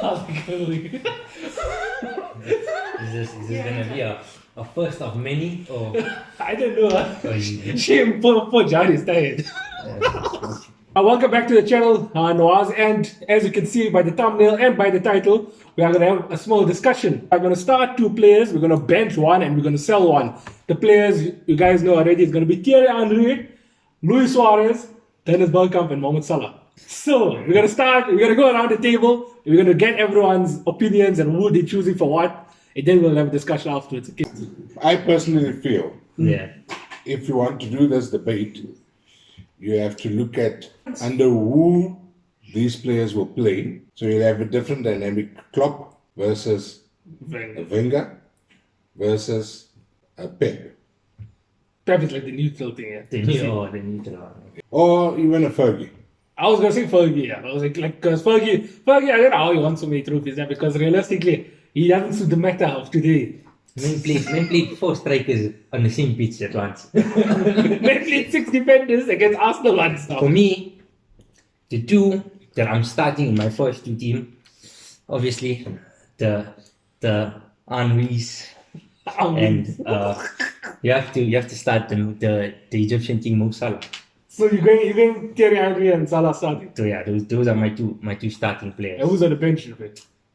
Is this gonna be a first of many or? I don't know. or Shame, poor John is tired. Welcome back to the channel, Nawaaz, and as you can see by the thumbnail and by the title, we are going to have a small discussion. I'm going to start two players, we're going to bench one, and we're going to sell one. The players you guys know already is going to be Thierry Henry, Suarez, Dennis Bergkamp, and Mohamed Salah. So we're going to start, we're going to go around the table, we're going to get everyone's opinions and who they're choosing for what, and then we'll have a discussion afterwards. Okay? I personally feel yeah. if you want to do this debate, you have to look at under who these players will play. So you'll have a different dynamic. Klopp versus Wenger versus Pep. Pep is like the neutral thing, yeah. The neutral. Or even a Fergie. I was going to say Fergie, yeah. I was like, because Fergie, I don't know how he won so many trophies, yeah, because realistically, he doesn't suit the meta of today. Men played 4 strikers on the same pitch at once. Men played 6 defenders against Arsenal once now. For me, the two that I'm starting in my first 2 team, obviously the Henrys, and you have to start the Egyptian team, Mo Salah. So you're going Thierry Henry and Salah starting. So yeah, those are my two starting players. And who's on the bench?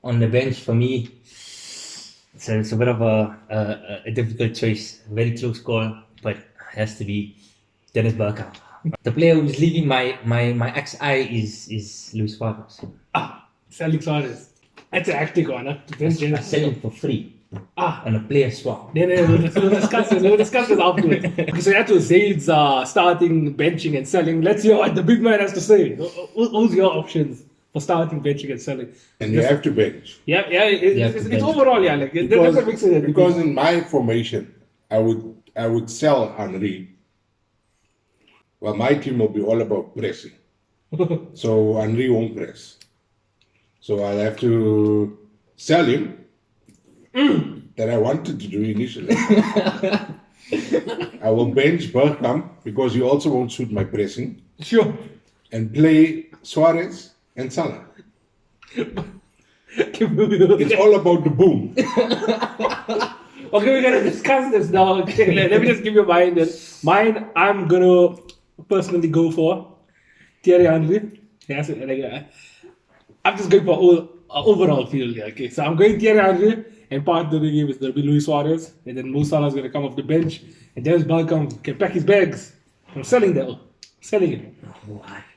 On the bench for me, it's a bit of a difficult choice. Very close call, but it has to be Dennis Bergkamp. The player who's leaving my XI is Suarez. Selling Suarez. That's an active one, huh? I sell him for free. On a player swap. Then we'll discuss this afterwards. Okay, so that was Zaid's starting, benching, and selling. Let's hear what the big man has to say. Who's your options for starting, benching, and selling? And you have to bench. Yeah, it's overall, yeah. Like because in my formation, I would sell Henry. Well, my team will be all about pressing. So Henry won't press. So I'll have to sell him. That I wanted to do initially. I will bench Bergkamp because he also won't suit my pressing. Sure. And play Suarez and Salah. It's all about the boom. Okay, we're gonna discuss this now. Okay, let me just give you mine then. Mine, I'm gonna personally go for Thierry Henry. Yes, I'm just going for overall field here. Okay, so I'm going Thierry Henry. And part of the game is going to be Suarez, and then Mo Salah is going to come off the bench, and Dennis Bergkamp can pack his bags. I'm selling that. Selling it.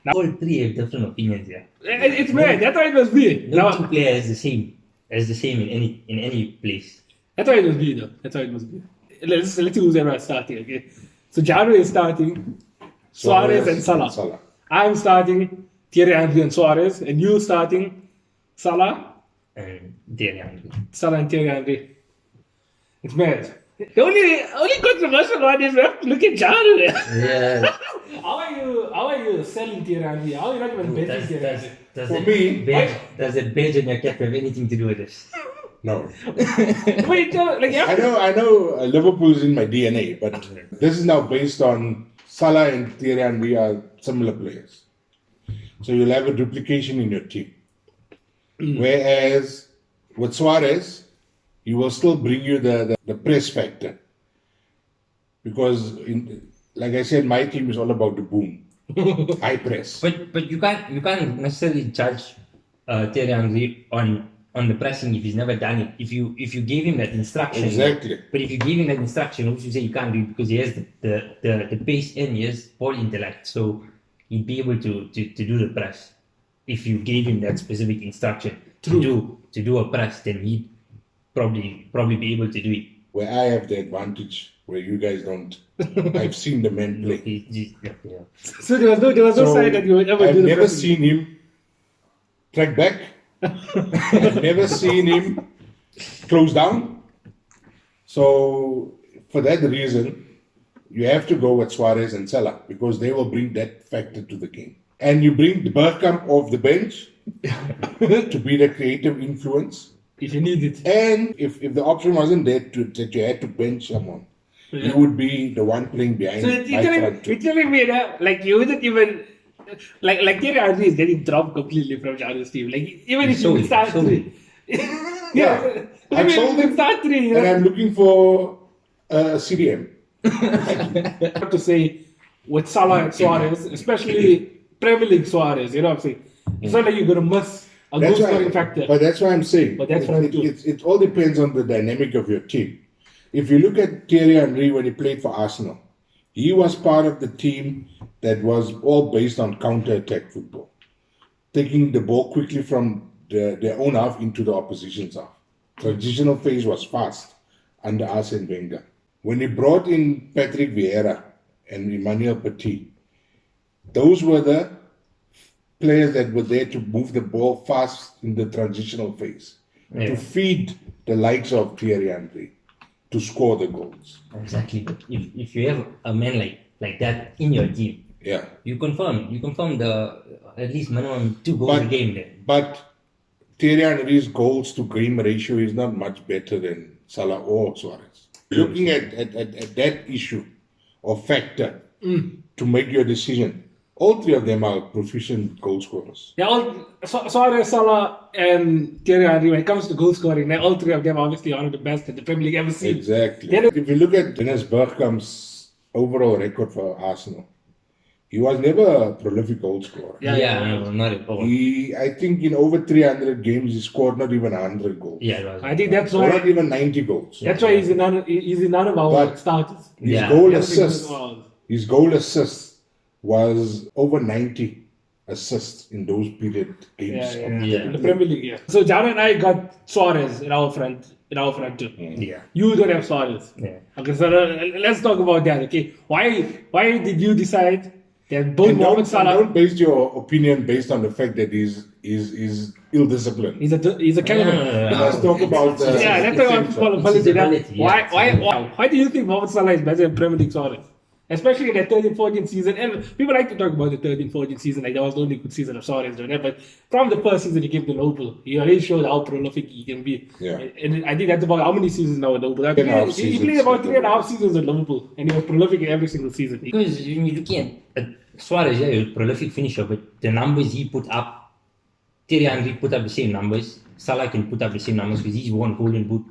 Now, all 3 have different opinions, yeah. It's mad. That's why it must be. No 2 players the same in any place. That's why it must be, though. That's why it must be. Let's see who's ever starting. Okay. So Jaro is starting Suarez and Salah. I'm starting Thierry Henry and Suarez, and you starting Salah. And Thierry Henry. Salah and Thierry Henry. It's mad. The only controversial one is we have to look at Jaro. Yeah. How are you selling Thierry Henry? How are you not even betting Thierry Henry? Does the badge on your cap have anything to do with this? No. Wait, I know Liverpool is in my DNA, but this is now based on Salah and Thierry Henry are similar players. So you'll have a duplication in your team. Whereas with Suarez, he will still bring you the press factor. Because, like I said, my team is all about the boom. High press. But you can't necessarily judge Thierry Henry on the pressing if he's never done it. If you gave him that instruction. Exactly. But if you gave him that instruction, what you say you can't do it because he has the pace and he has ball intellect. So he'd be able to do the press. If you gave him that specific instruction to do a press, then he'd probably be able to do it. Where I have the advantage, where you guys don't. I've seen the men play. Yeah. So there was no sign that you would ever I've do the never pressing. seen him track back. I've never seen him close down. So for that reason, you have to go with Suarez and Salah because they will bring that factor to the game. And you bring the Bergkamp off the bench to be the creative influence. If you need it. And if the option wasn't there that you had to bench someone, you would be the one playing behind. So you're telling me that, like, you wouldn't even like Thierry Henry is getting dropped completely from Jano's team. Like even if Sold you him, start sold three, Yeah. I've even sold if you him, start three, you and know, I'm looking for CDM. what to say with Salah and Suarez, especially Premier League Suarez. You know what I'm saying? It's not like you're gonna miss a goal scoring factor. But that's why I'm saying. But that's what I'm doing. It all depends on the dynamic of your team. If you look at Thierry Henry when he played for Arsenal, he was part of the team that was all based on counter-attack football, taking the ball quickly from their own half into the opposition's half. Transitional phase was fast under Arsene Wenger. When he brought in Patrick Vieira and Emmanuel Petit, those were the players that were there to move the ball fast in the transitional phase, to feed the likes of Thierry Henry, to score the goals. Exactly. But if you have a man like that in your team, Yeah. you confirm the at least minimum 2 goals a game there. But Thierry Henry's goals to game ratio is not much better than Salah or Suarez. Looking at that issue or factor to make your decision, all three of them are proficient goal scorers. Yeah, Suarez, Salah, and Thierry Henry, when it comes to goal scoring, all three of them are obviously one of the best that the Premier League ever seen. Exactly. They're the- If you look at Dennis Bergkamp's overall record for Arsenal, he was never a prolific goal scorer. Yeah. Not at all. I think in over 300 games, he scored not even 100 goals. Yeah, it was. I think that's Or why not even 90 goals. that's why he's in none of our But- starters. His Yeah. goal Yes, assist, because- his goal assist was over 90 assists in those period games. Yeah. In the Premier League, yeah. So Jano and I got Suarez in our front too. Yeah. You don't have Suarez. Yeah. Okay, so let's talk about that. Okay, why did you decide that both And Mohamed Salah? don't base your opinion based on the fact that he's ill-disciplined. He's a caliber. Let's talk about Yeah, let's talk about football policy. ability, yeah. Why do you think Mohamed Salah is better than Premier League Suarez? Especially in that 13-14 season. And people like to talk about the 13-14 season, like that was the only good season of Suarez doing that. But from the first season he came to Liverpool, he already showed how prolific he can be. Yeah. And I think that's about how many seasons now at Liverpool. I think 3.5 he seasons. played about 3.5 seasons at Liverpool, and he was prolific in every single season. Because when you're looking at Suarez, yeah, he's a prolific finisher, but the numbers he put up, Thierry Henry put up the same numbers. Salah can put up the same numbers because he's won Golden Boot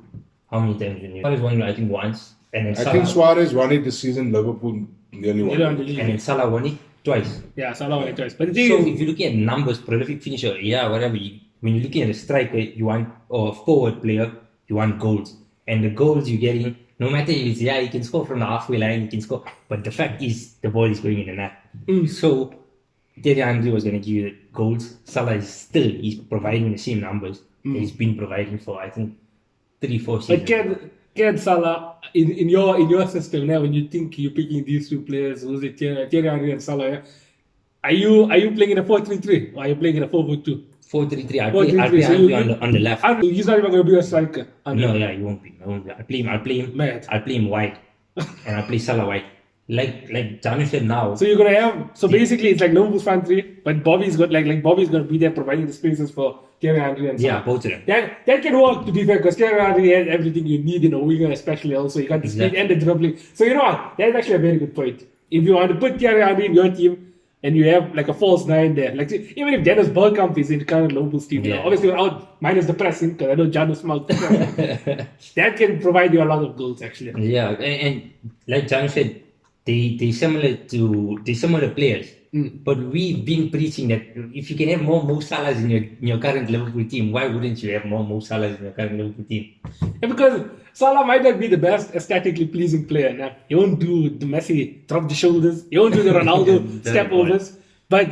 how many times? Suarez won, I think, once. And then I think Suarez won it this season, Liverpool nearly won You know, it. and then Salah won it twice. yeah, Salah won a choice. But the thing So is, if you're looking at numbers, prolific finisher, yeah, whatever. When you're looking at a striker, you want, or a forward player, you want goals. And the goals you're getting, no matter if it's, yeah, he can score from the halfway line, he can score. But the fact is, the ball is going in the net. So Thierry Henry was going to give you the goals. Salah he's providing the same numbers that he's been providing for, I think, 3-4 seasons. but can Salah in your system now, when you think you're picking these two players, who's it, Thierry Henry and Salah? Yeah? Are you playing in a 4-3-3 or are you playing in a 4-4-2? 4-3-3. I'll 4-3-3, play so Henry you- on the left. He's not even going to be a striker. No, yeah, he won't be. I'll play him. Mad. I'll play him wide, and I'll play Salah wide. Like Janu said now. So you're gonna have basically it's like Liverpool's front three, but Bobby's got like Bobby's gonna be there providing the spaces for Thierry Henry and Yeah, Salah. both of them. That can work to be fair because Thierry Henry has everything you need in a winger, especially also you got the speed Exactly. and the dribbling. So you know what? That's actually a very good point. If you want to put Thierry Henry in your team and you have like a false nine there, like even if Dennis Bergkamp is in the current Liverpool's team, you know, Yeah. obviously without minus the pressing because I know Janus smart. That can provide you a lot of goals actually. Yeah, and like Janu said, they similar players. But we've been preaching that if you can have more Mo Salahs in your current Liverpool team, why wouldn't you have more Mo Salahs in your current Liverpool team? Yeah, because Salah might not be the best aesthetically pleasing player. Now, he won't do the Messi drop the shoulders. He won't do the Ronaldo step overs. But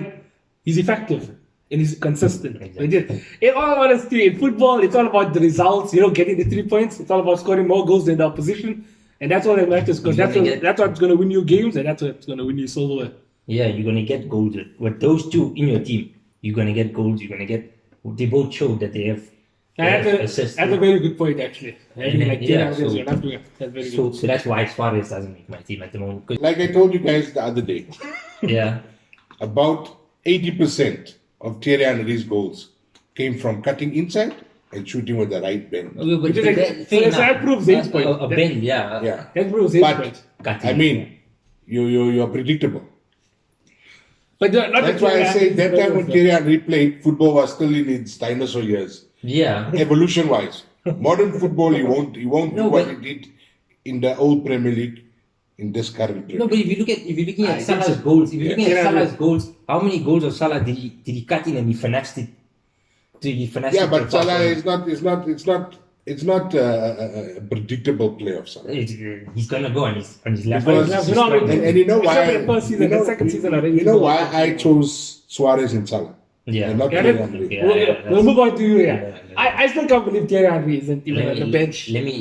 he's effective and he's consistent. Exactly. In all honesty, in football, it's all about the results. Getting the 3 points. It's all about scoring more goals than the opposition. And that's what it matters because that's what's going to win you games and that's what's going to win you silverware. Yeah, you're gonna get goals with those two in your team. You're gonna get goals. You're gonna get. They both show that they have. That's a very good point, actually. Having like Yeah, 10 so- you have to. That's very good. So that's why Suarez doesn't make my team at the moment. 'Cause- Like I told you guys the other day, yeah, about 80% of Thierry Henry's goals came from cutting inside and shooting with the right bend. Okay, but Which is like- fair so that enough. proves Zane's point. A bend, yeah. Yeah. That proves his But point. Cutting. I mean, you're predictable. But That's why I say that time when Thierry Henry played, football was still in its dinosaur years. Yeah. Evolution-wise, modern football, you won't do what it did in the old Premier League in this current Premier No, but League. if you're looking at Salah's goals, how many goals of Salah did he cut in and he finessed it? Yeah, but Salah is not a predictable player of Salah. He's gonna go on his left. Because- and you know why? Except for the first season, the second season already. You know why I chose Suarez and Salah? Yeah. And not Yeah, Thierry let- Henry. Yeah. We'll move on to you. Yeah, Yeah. I still can't believe Thierry Henry isn't even Let on the me- bench. let me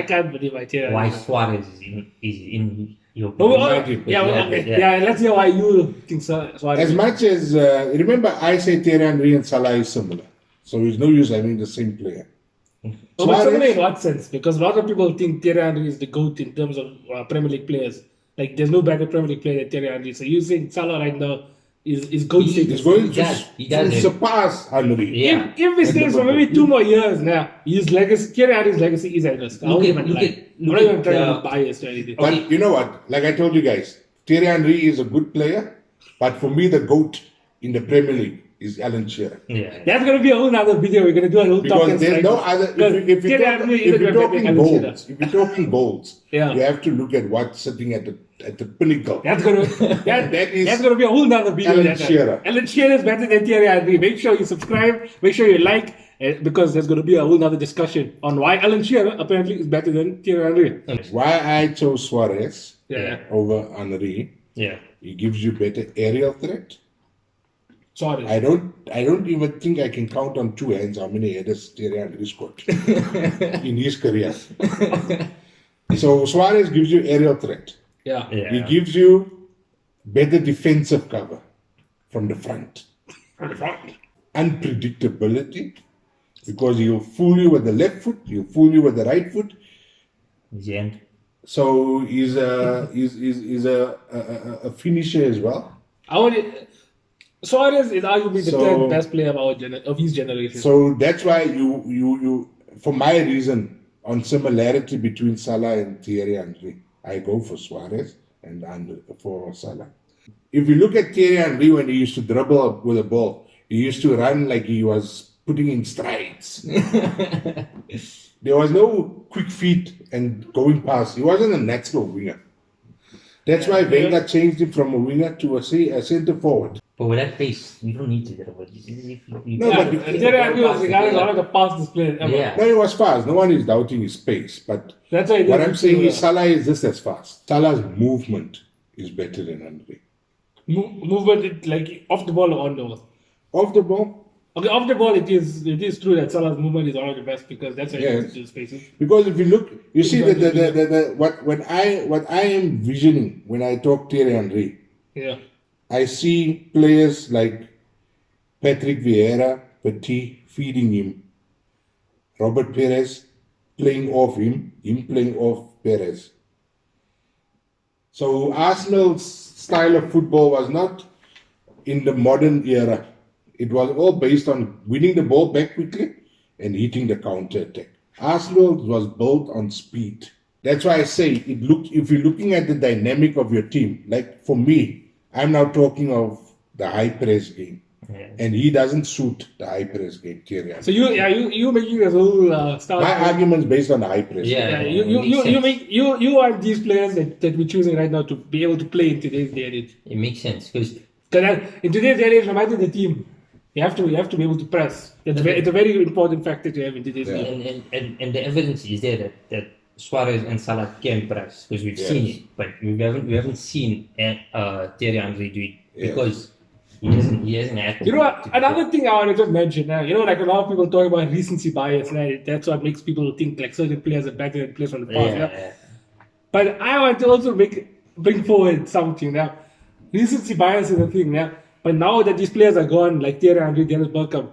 I can't believe why Thierry Why Henry. Suarez is in your Oh, United. yeah, let's hear why you think Suarez. As much as remember, I say Thierry Henry and Salah is similar, so it's no use having the same player. But Suarez- similar in what sense? Because a lot of people think Thierry Henry is the GOAT in terms of Premier League players. Like, there's no better Premier League player than Thierry Henry. So you think Salah right now is GOAT status? He's going He does to it. surpass Henry. Yeah. If he stays for maybe 2 more years now, his legacy, Thierry Henry's legacy is at risk. I'm not even trying to be biased or anything. But you know what? Like I told you guys, Thierry Henry is a good player, but for me, the GOAT in the Premier League is Alan Shearer. Yeah. That's going to be a whole other video. We're going to do a whole top Because 10 there's no strikers. other. If Thierry Henry is you're a better talking than Alan Shearer. goals, if you're talking goals, Yeah. you have to look at what's sitting at the pinnacle. That's going to is that's going to be a whole nother video. Alan Shearer. Alan Shearer is better than Thierry Henry. Make sure you subscribe. Make sure you like, because there's going to be a whole nother discussion on why Alan Shearer apparently is better than Thierry Henry. Why I chose Suarez Yeah. over Henry? Yeah. He gives you better aerial threat. Sorry. I don't even think I can count on 2 hands how many headers Thierry Henry scored in his career. So Suarez gives you aerial threat. Yeah. Yeah. He gives you better defensive cover from the front. Unpredictability, because he'll fool you with the left foot, he'll fool you with the right foot. The end. So he's a finisher as well. Suarez is arguably the So- third best player of his generation. So that's why you for my reason on similarity between Salah and Thierry Henry, I go for Suarez and for Salah. If you look at Thierry Henry when he used to dribble with the ball, he used to run like he was putting in strides. There was no quick feet and going past. He wasn't a natural winger. That's why Wenger changed him from a winger to a centre forward. But with that pace, you don't need to get over. No, but you- Thierry Henry was the guy who got the fastest player ever. Yeah. No, he was fast. No one is doubting his pace. But That's why he what did I'm it saying to, is Salah is just as fast. Salah's movement is better than Henry. movement, like off the ball or on the ball. Off the ball, Okay, off the ball, it is true that Salah's movement is one of the best because that's how he Yes. gets to the spaces. because if you look, you see what I am visioning when I talk Thierry Henry, Yeah. I see players like Patrick Vieira, Petit feeding him, Robert Perez playing off him playing off Perez. So Arsenal's style of football was not in the modern era. It was all based on winning the ball back quickly and hitting the counter attack. Arsenal was built on speed. That's why I say if you're looking at the dynamic of your team, like for me, I'm now talking of the high press game. Yeah. And he doesn't suit the high press game, Thierry Henry. So you making this whole start. My argument's based on the high press. Yeah. You want these players that we're choosing right now to be able to play in today's day and age. It makes sense because In today's day and age, no matter the team, you have to be able to press. It's a very important factor to have in today's game. and the evidence is there that Suarez and Salah can press because we've seen it, but we haven't seen Thierry Henry do it because he hasn't had to. You know what? Another thing I want to just mention now, like a lot of people talk about recency bias, right? That's what makes people think like certain players are better than players from the past. Yeah. But I want to also bring forward something now. Recency bias is a thing now. But now that these players are gone, like Thierry Henry, Dennis Bergkamp,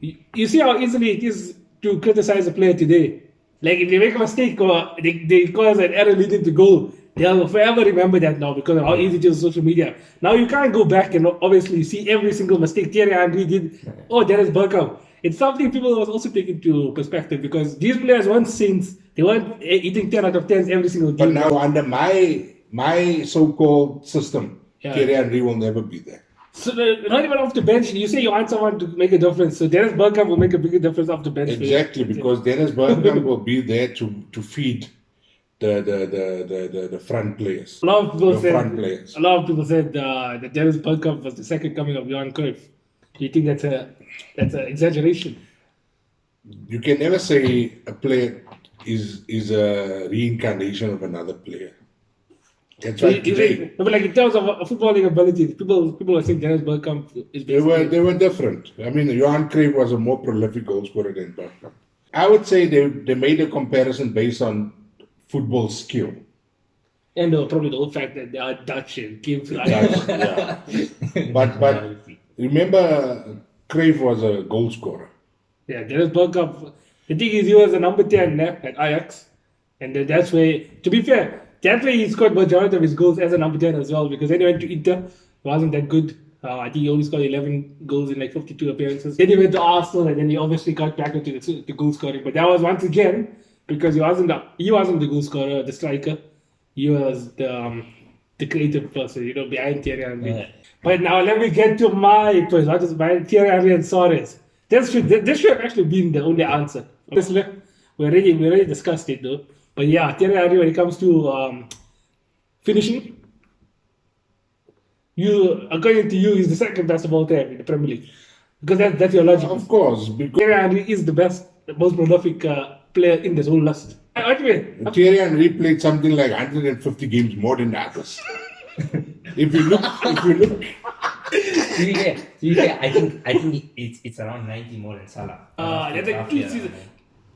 you see how easily it is to criticize a player today. Like if they make a mistake or they cause an error leading to goal, they'll forever remember that now because of how easy it is on social media. Now you can't go back and obviously see every single mistake Thierry Henry did or Dennis Bergkamp. It's something people must also take into perspective because these players weren't saints. They weren't eating 10 out of 10s every single But game. now under my so-called system, Yeah. Thierry Henry will never be there. So not even off the bench. You say you want someone to make a difference. So Dennis Bergkamp will make a bigger difference off the bench. Exactly, because Dennis Bergkamp will be there to feed the front players. A lot of people said that Dennis Bergkamp was the second coming of Johan Cruyff. Do you think that's an exaggeration? You can never say a player is a reincarnation of another player. That's why today, but like in terms of footballing ability, people are saying Dennis Bergkamp is they were different. I mean, Johan Cruyff was a more prolific goal scorer than Bergkamp. I would say they made a comparison based on football skill. And probably the old fact that they are Dutch and came to Yeah. But remember, Cruyff was a goal scorer. Yeah, Dennis Bergkamp. The thing is, he was a number 10 at Ajax, and that's where, to be fair, that's where he scored majority of his goals as a number 10 as well, because then he went to Inter, he wasn't that good. I think he only scored 11 goals in like 52 appearances. Then he went to Arsenal, and then he obviously got back into the goal scoring. But that was once again because he wasn't the goal scorer, the striker. He was the creative person, behind Thierry Henry. Yeah. But now let me get to my choice. What is behind Thierry Henry and Suarez? This should have actually been the only answer. Honestly, we already discussed it though. But yeah, Thierry Henry, when it comes to finishing, according to you, he's the second best of all time in the Premier League. Because that's your logic. Of course. Because Thierry Henry is the most prolific player in this whole list. Thierry Henry played something like 150 games more than the others. if you look. I think it's around 90 more than Salah. That's like 2 seasons.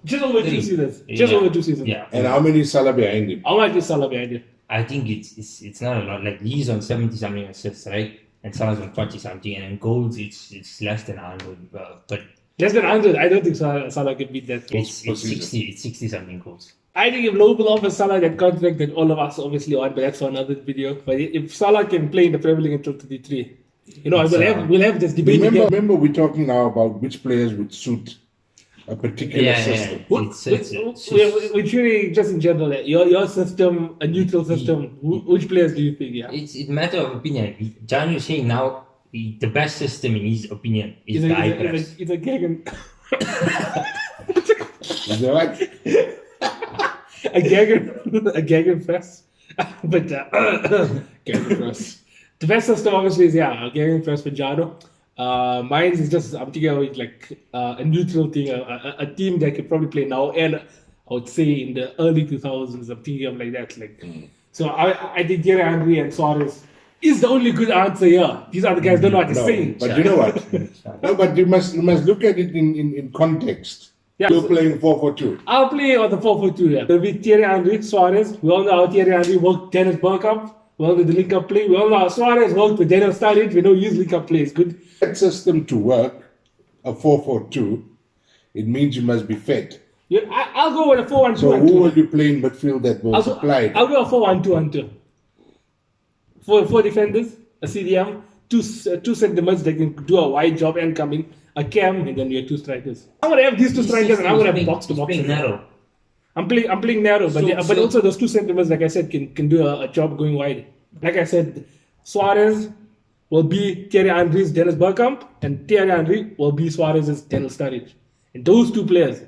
Just over 2 seasons. Just over 2 seasons. Yeah. And how many is Salah behind him? How much is Salah behind him? I think it's not a lot. Like he's on 70 something assists, right? And Salah's on 40 something, and in goals it's less than 100. But less than 100, I don't think Salah can beat that. It's 60 something goals. I think if Liverpool offers Salah that contract that all of us obviously want, but that's for another video. But if Salah can play in the Premier League until 33, we'll have this debate again. Remember, we're talking now about which players would suit a particular system. Which really, just in general, your system, a neutral system, which players do you think? Yeah, it's a matter of opinion. John is saying now the best system in his opinion is the high press. It's a Gegen. Is that right? a Gegen press. But Gegen press. The best system obviously is a Gegen press for Jano. Mine is just, I'm thinking of it like a neutral thing, a team that could probably play now, and I would say in the early 2000s, I'm thinking of like that. So I think Thierry Henry and Suarez is the only good answer here. These other guys don't know what they're saying. But you know what? No, but you must look at it in context. Yeah, You're playing 4-4-2. I'll play on the 4-4-2. Yeah, it'll be Thierry Henry, Suarez. We all know how Thierry Henry worked Dennis Bergkamp. We all know the link-up play. We all know how Suarez worked with Daniel Sturridge. We know his link-up play is good. That system to work, a 4-4-2, it means you must be fed. Yeah, I'll go with a 4-1-2. So who will you play in midfield that will supply? I'll go a 4-1-2-1-2. Four defenders, a CDM, two centre mids that can do a wide job and come in, a cam, and then you have 2 strikers. I'm gonna have these 2 strikers, and I'm gonna have box to box. Narrow. I'm playing narrow, but also those 2 centre mids, like I said, can do a job going wide. Like I said, Suarez will be Thierry Henry's Dennis Bergkamp, and Thierry Henry will be Suarez's Daniel Sturridge. And those 2 players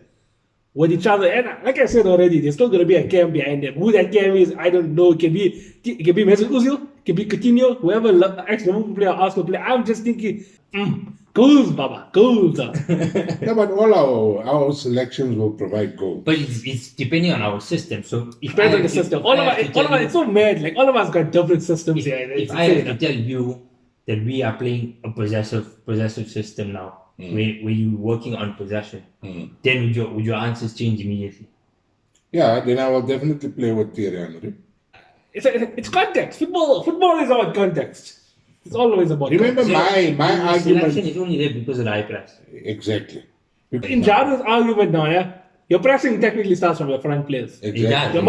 with each other, and like I said already, there's still going to be a cam behind them. Who that cam is, I don't know. It can be Mesut Ozil, it can be Coutinho, whoever ex-Liverpool player, Arsenal player. I'm just thinking, goals, Baba, goals. Yeah, but all our selections will provide goals. But it's depending on our system. So if depends on the system. All of us, it's so mad. Like all of us got different systems here. If I have to tell you that we are playing a possessive system now, where you're working on possession, then would your answers change immediately? Yeah, then I will definitely play with Thierry Henry. It's context. Football is about context. It's always about Remember context. my argument. Selection is only there because of the high press. Exactly. In Jaro's argument now, your pressing technically starts from your front players. Exactly.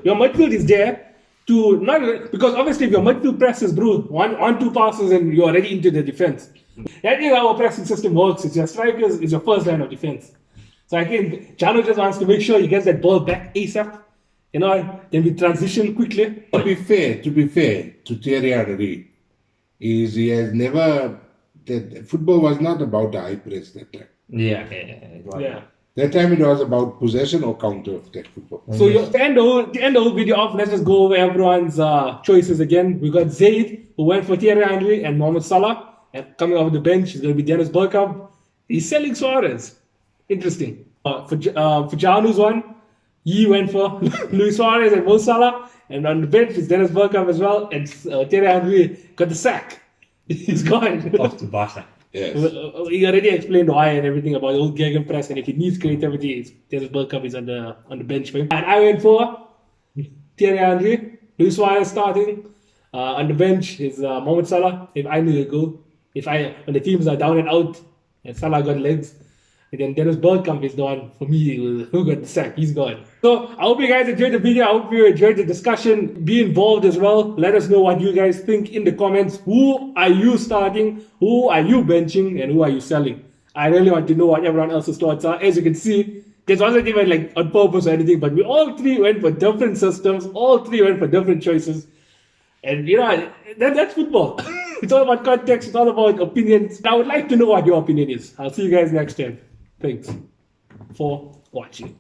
Your midfield is there to not, because obviously if your midfield presses, bro, one, 2 passes and you're already into the defense. That is how our pressing system works. It's your strikers, it's your first line of defense. So I think Jano just wants to make sure he gets that ball back ASAP. Then we transition quickly. To be fair to Thierry Henry, is he has never. That football was not about the high press that time. Yeah. Yeah. That time it was about possession or counter attack football. So to end the whole video off, let's just go over everyone's choices again. We got Zaid, who went for Thierry Henry and Mohamed Salah. And coming off the bench is going to be Dennis Bergkamp. He's selling Suarez. Interesting. For Janu's one, he went for Luis Suarez and Mo Salah. And on the bench is Dennis Bergkamp as well. And Thierry Henry got the sack. He's gone. Off to Barca. Yes. He already explained why and everything about the old gegenpress, and if he needs creativity, Dennis Bergkamp is on the bench for him. And I went for Thierry Henry, Luis Suarez starting. On the bench is Mohamed Salah. If I knew the goal, when the teams are down and out, and Salah got legs, and then Dennis Bergkamp is the one for me who got the sack. He's gone. So I hope you guys enjoyed the video. I hope you enjoyed the discussion. Be involved as well. Let us know what you guys think in the comments. Who are you starting? Who are you benching? And who are you selling? I really want to know what everyone else's thoughts are. As you can see, this wasn't even like on purpose or anything, but we all three went for different systems. All three went for different choices. And you know, that's football. It's all about context. It's all about opinions. I would like to know what your opinion is. I'll see you guys next time. Thanks for watching.